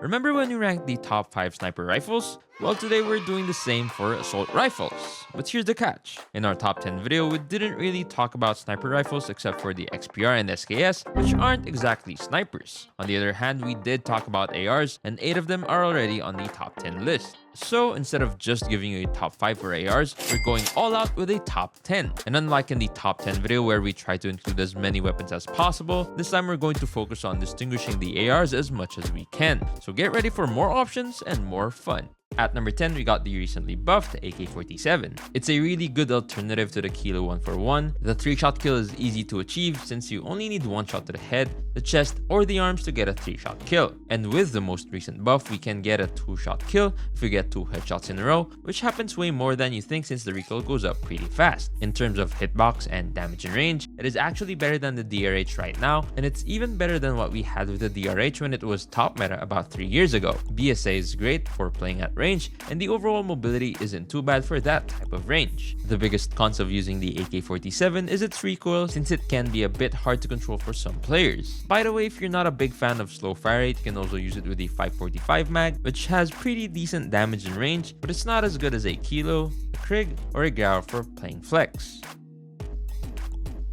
Remember when we ranked the top 5 sniper rifles? Well, today we're doing the same for assault rifles. But here's the catch. In our top 10 video, we didn't really talk about sniper rifles except for the XPR and SKS, which aren't exactly snipers. On the other hand, we did talk about ARs, and 8 of them are already on the top 10 list. So instead of just giving you a top 5 for ARs, we're going all out with a top 10. And unlike in the top 10 video where we try to include as many weapons as possible, this time we're going to focus on distinguishing the ARs as much as we can. So get ready for more options and more fun. At number 10, we got the recently buffed AK-47. It's a really good alternative to the Kilo 141. The 3-shot kill is easy to achieve since you only need 1 shot to the head, the chest, or the arms to get a 3-shot kill. And with the most recent buff, we can get a 2-shot kill if we get 2 headshots in a row, which happens way more than you think since the recoil goes up pretty fast. In terms of hitbox and damage and range, it is actually better than the DRH right now, and it's even better than what we had with the DRH when it was top meta about 3 years ago. BSA is great for playing at range, and the overall mobility isn't too bad for that type of range. The biggest cons of using the AK-47 is its recoil, since it can be a bit hard to control for some players. By the way, if you're not a big fan of slow fire rate, you can also use it with the 545 mag, which has pretty decent damage and range, but it's not as good as a Kilo, a Krig, or a Grau for playing flex.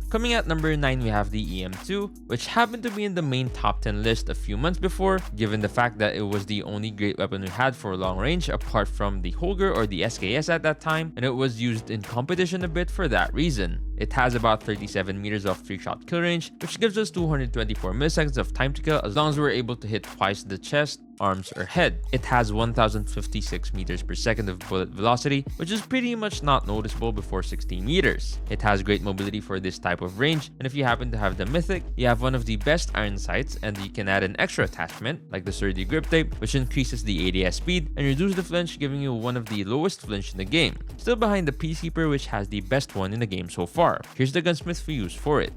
Coming at number 9, we have the EM2, which happened to be in the main top 10 list a few months before, given the fact that it was the only great weapon we had for long range apart from the Holger or the SKS at that time, and it was used in competition a bit for that reason. It has about 37 meters of 3-shot kill range, which gives us 224 milliseconds of time to kill as long as we're able to hit twice the chest, arms, or head. It has 1056 meters per second of bullet velocity, which is pretty much not noticeable before 60 meters. It has great mobility for this type of range, and if you happen to have the Mythic, you have one of the best iron sights, and you can add an extra attachment like the sturdy grip tape, which increases the ADS speed and reduces the flinch, giving you one of the lowest flinch in the game. Still behind the Peacekeeper, which has the best one in the game so far. Here's the Gunsmith we use for it.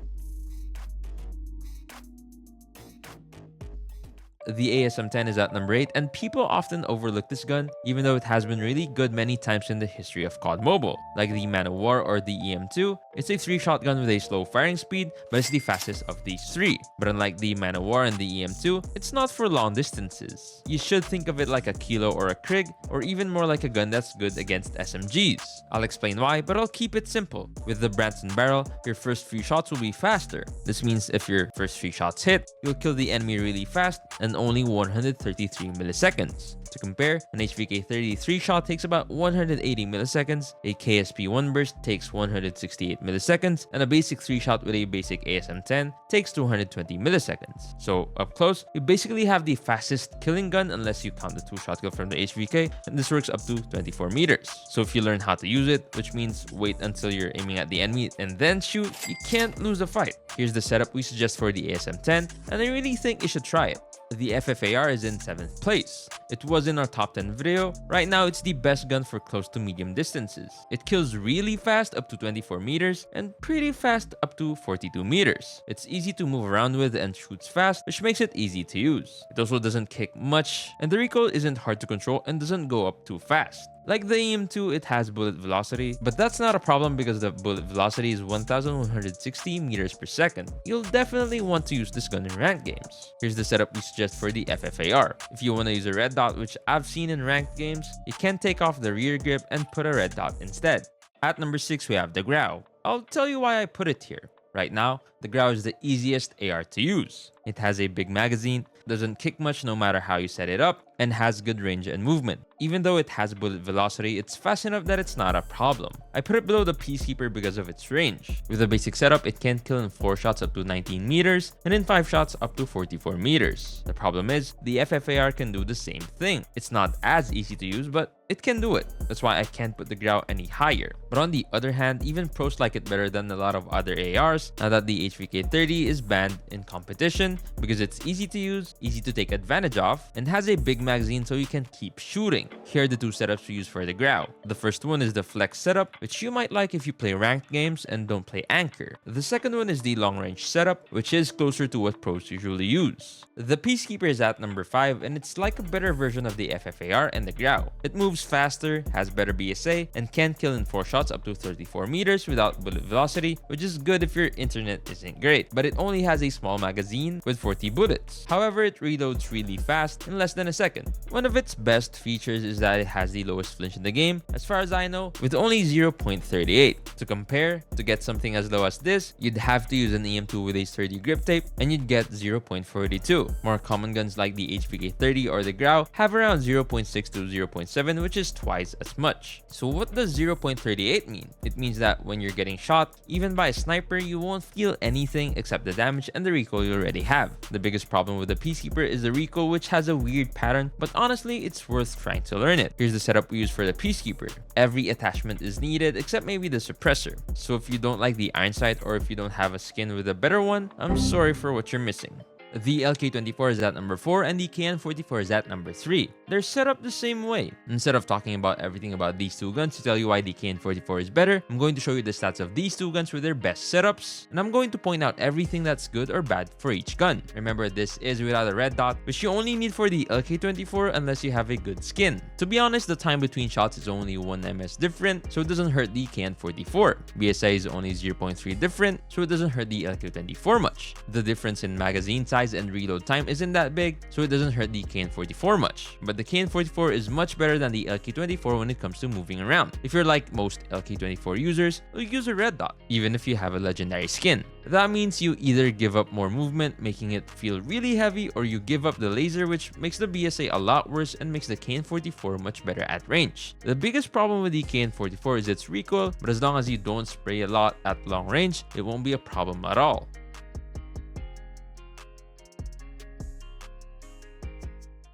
The ASM-10 is at number 8, and people often overlook this gun, even though it has been really good many times in the history of COD Mobile. Like the Man of War or the EM2, it's a 3-shot gun with a slow firing speed, but it's the fastest of these 3. But unlike the Man of War and the EM2, it's not for long distances. You should think of it like a Kilo or a Krig, or even more like a gun that's good against SMGs. I'll explain why, but I'll keep it simple. With the Branson barrel, your first 3 shots will be faster. This means if your first 3 shots hit, you'll kill the enemy really fast and only 133 milliseconds. To compare, an HVK-33 shot takes about 180 milliseconds, a KSP-1 burst takes 168 milliseconds, and a basic 3-shot with a basic ASM-10 takes 220 milliseconds. So up close, you basically have the fastest killing gun unless you count the 2-shot kill from the HVK, and this works up to 24 meters. So if you learn how to use it, which means wait until you're aiming at the enemy and then shoot, you can't lose the fight. Here's the setup we suggest for the ASM-10, and I really think you should try it. The FFAR is in 7th place. It was in our top 10 video. Right now, it's the best gun for close to medium distances. It kills really fast up to 24 meters and pretty fast up to 42 meters. It's easy to move around with and shoots fast, which makes it easy to use. It also doesn't kick much, and the recoil isn't hard to control and doesn't go up too fast. Like the EM2, it has bullet velocity, but that's not a problem because the bullet velocity is 1160 meters per second. You'll definitely want to use this gun in ranked games. Here's the setup we suggest for the FFAR. If you want to use a red dot, which I've seen in ranked games, you can take off the rear grip and put a red dot instead. At number 6, we have the Grau. I'll tell you why I put it here. Right now, the Grau is the easiest AR to use. It has a big magazine, doesn't kick much no matter how you set it up, and has good range and movement. Even though it has bullet velocity, it's fast enough that it's not a problem. I put it below the Peacekeeper because of its range. With a basic setup, it can kill in 4 shots up to 19 meters, and in 5 shots up to 44 meters. The problem is, the FFAR can do the same thing. It's not as easy to use, but it can do it. That's why I can't put the Grau any higher. But on the other hand, even pros like it better than a lot of other ARs, now that the HVK-30 is banned in competition because it's easy to use, easy to take advantage of, and has a big magazine so you can keep shooting. Here are the 2 setups we use for the Grau. The first one is the flex setup, which you might like if you play ranked games and don't play anchor. The second one is the long range setup, which is closer to what pros usually use. The Peacekeeper is at number 5, and it's like a better version of the FFAR and the Grau. It moves moves faster, has better BSA, and can kill in 4 shots up to 34 meters without bullet velocity, which is good if your internet isn't great, but it only has a small magazine with 40 bullets. However, it reloads really fast in less than a second. One of its best features is that it has the lowest flinch in the game, as far as I know, with only 0.38. To compare, to get something as low as this, you'd have to use an EM2 with a sturdy grip tape, and you'd get 0.42. More common guns like the HVK-30 or the Grau have around 0.6 to 0.7, which is twice as much. So what does 0.38 mean? It means that when you're getting shot, even by a sniper, you won't feel anything except the damage and the recoil you already have. The biggest problem with the Peacekeeper is the recoil, which has a weird pattern, but honestly, it's worth trying to learn it. Here's the setup we use for the Peacekeeper. Every attachment is needed except maybe the suppressor. So if you don't like the iron sight or if you don't have a skin with a better one, I'm sorry for what you're missing. The LK24 is at number 4 and the KN44 is at number 3. They're set up the same way. Instead of talking about everything about these two guns to tell you why the KN44 is better, I'm going to show you the stats of these two guns with their best setups, and I'm going to point out everything that's good or bad for each gun. Remember, this is without a red dot, which you only need for the LK24 unless you have a good skin. To be honest, the time between shots is only 1 ms different, so it doesn't hurt the KN44. BSI is only 0.3 different, so it doesn't hurt the LK24 much. The difference in magazine size and reload time isn't that big, so it doesn't hurt the KN44 much. But the KN44 is much better than the LK24 when it comes to moving around. If you're like most LK24 users, you'll use a red dot, even if you have a legendary skin. That means you either give up more movement, making it feel really heavy, or you give up the laser, which makes the BSA a lot worse and makes the KN44 much better at range. The biggest problem with the KN44 is its recoil, but as long as you don't spray a lot at long range, it won't be a problem at all.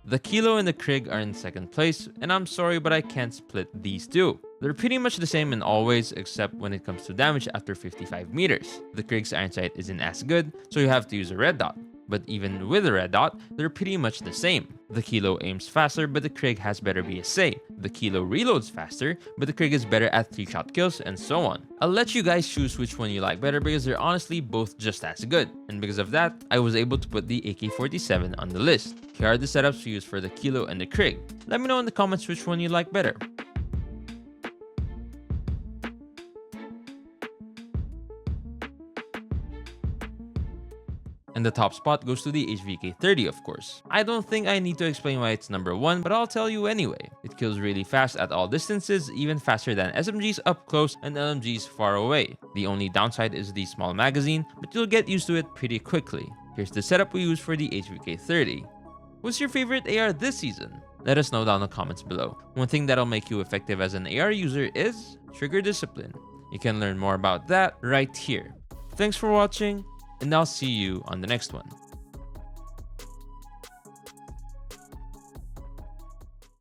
The Kilo and the Krig are in second place, and I'm sorry, but I can't split these two. They're pretty much the same in all ways except when it comes to damage after 55 meters. The Krig's iron sight isn't as good, so you have to use a red dot. But even with a red dot, they're pretty much the same. The Kilo aims faster, but the Krig has better BSA. The Kilo reloads faster, but the Krig is better at 3-shot kills, and so on. I'll let you guys choose which one you like better because they're honestly both just as good. And because of that, I was able to put the AK-47 on the list. Here are the setups we use for the Kilo and the Krig. Let me know in the comments which one you like better. And the top spot goes to the HVK-30, of course. I don't think I need to explain why it's number 1, but I'll tell you anyway. It kills really fast at all distances, even faster than SMGs up close and LMGs far away. The only downside is the small magazine, but you'll get used to it pretty quickly. Here's the setup we use for the HVK-30. What's your favorite AR this season? Let us know down in the comments below. One thing that'll make you effective as an AR user is trigger discipline. You can learn more about that right here. Thanks for watching, and I'll see you on the next one.